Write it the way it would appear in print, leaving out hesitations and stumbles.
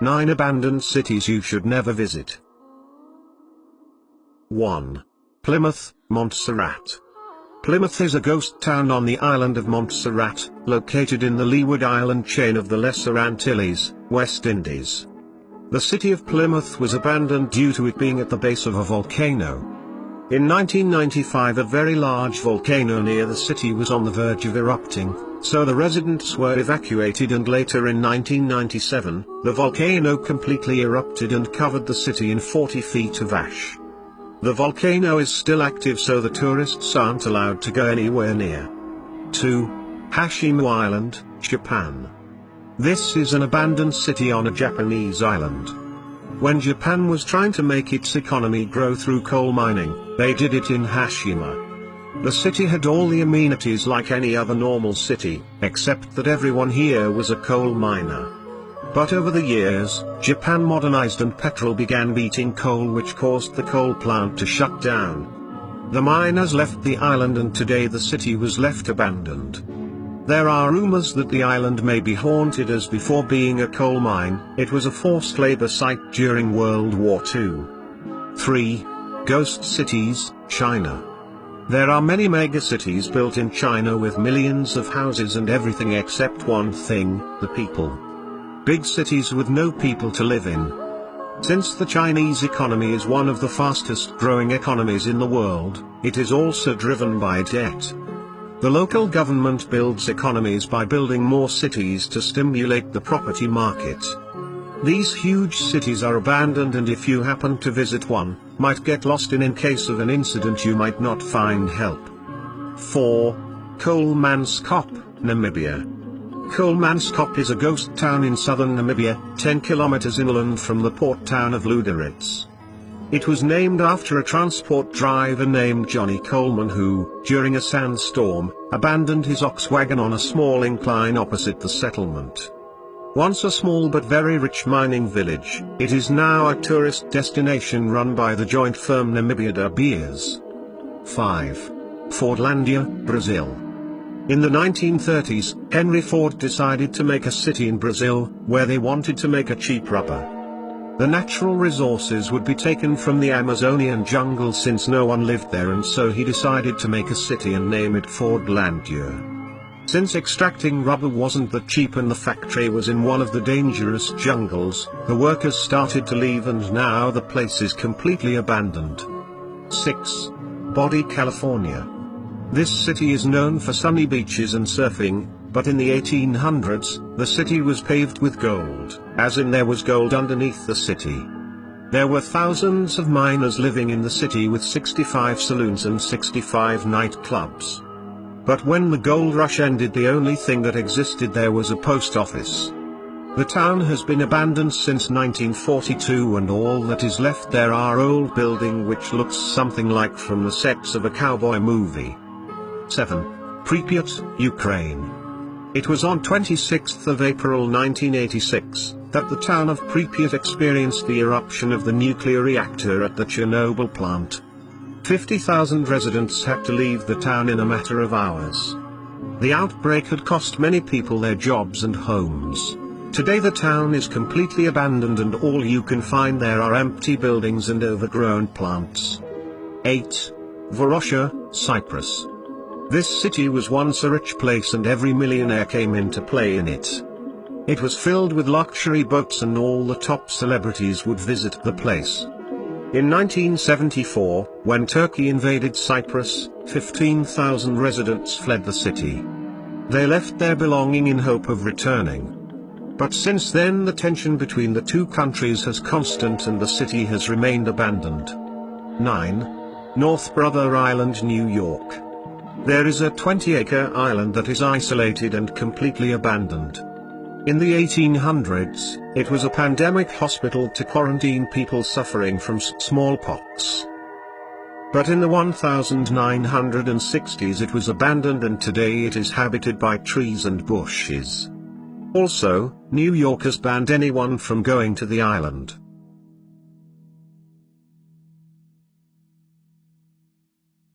9 Abandoned Cities You Should Never Visit. 1. Plymouth, Montserrat. Plymouth is a ghost town on the island of Montserrat, located in the Leeward Island chain of the Lesser Antilles, West Indies. The city of Plymouth was abandoned due to it being at the base of a volcano. In 1995 a very large volcano near the city was on the verge of erupting, so the residents were evacuated, and later in 1997, the volcano completely erupted and covered the city in 40 feet of ash. The volcano is still active, so the tourists aren't allowed to go anywhere near. 2. Hashimo Island, Japan. This is an abandoned city on a Japanese island. When Japan was trying to make its economy grow through coal mining, they did it in Hashima. The city had all the amenities like any other normal city, except that everyone here was a coal miner. But over the years, Japan modernized and petrol began beating coal, which caused the coal plant to shut down. The miners left the island and today the city was left abandoned. There are rumors that the island may be haunted, as before being a coal mine, it was a forced labor site during World War II. 3. Ghost Cities, China. There are many megacities built in China with millions of houses and everything except one thing, the people. Big cities with no people to live in. Since the Chinese economy is one of the fastest growing economies in the world, it is also driven by debt. The local government builds economies by building more cities to stimulate the property market. These huge cities are abandoned, and if you happen to visit one, might get lost in case of an incident you might not find help. 4. Kolmanskop, Namibia. Kolmanskop is a ghost town in southern Namibia, 10 kilometers inland from the port town of Luderitz. It was named after a transport driver named Johnny Coleman who, during a sandstorm, abandoned his ox wagon on a small incline opposite the settlement. Once a small but very rich mining village, it is now a tourist destination run by the joint firm Namibia de Beers. 5. Fordlandia, Brazil. In the 1930s, Henry Ford decided to make a city in Brazil, where they wanted to make a cheap rubber. The natural resources would be taken from the Amazonian jungle since no one lived there, and so he decided to make a city and name it Fordlandia. Since extracting rubber wasn't that cheap and the factory was in one of the dangerous jungles, the workers started to leave, and now the place is completely abandoned. 6. Bodie, California. This city is known for sunny beaches and surfing, but in the 1800s, the city was paved with gold, as in there was gold underneath the city. There were thousands of miners living in the city with 65 saloons and 65 nightclubs. But when the gold rush ended, the only thing that existed there was a post office. The town has been abandoned since 1942, and all that is left there are old buildings which looks something like from the sets of a cowboy movie. 7. Pripyat, Ukraine. It was on 26th of April 1986, that the town of Pripyat experienced the eruption of the nuclear reactor at the Chernobyl plant. 50,000 residents had to leave the town in a matter of hours. The outbreak had cost many people their jobs and homes. Today the town is completely abandoned, and all you can find there are empty buildings and overgrown plants. 8. Varosha, Cyprus. This city was once a rich place, and every millionaire came into play in it. It was filled with luxury boats, and all the top celebrities would visit the place. In 1974, when Turkey invaded Cyprus, 15,000 residents fled the city. They left their belongings in hope of returning. But since then the tension between the two countries has constant, and the city has remained abandoned. 9. North Brother Island, New York. There is a 20-acre island that is isolated and completely abandoned. In the 1800s, it was a pandemic hospital to quarantine people suffering from smallpox. But in the 1960s it was abandoned, and today it is habited by trees and bushes. Also, New York has banned anyone from going to the island.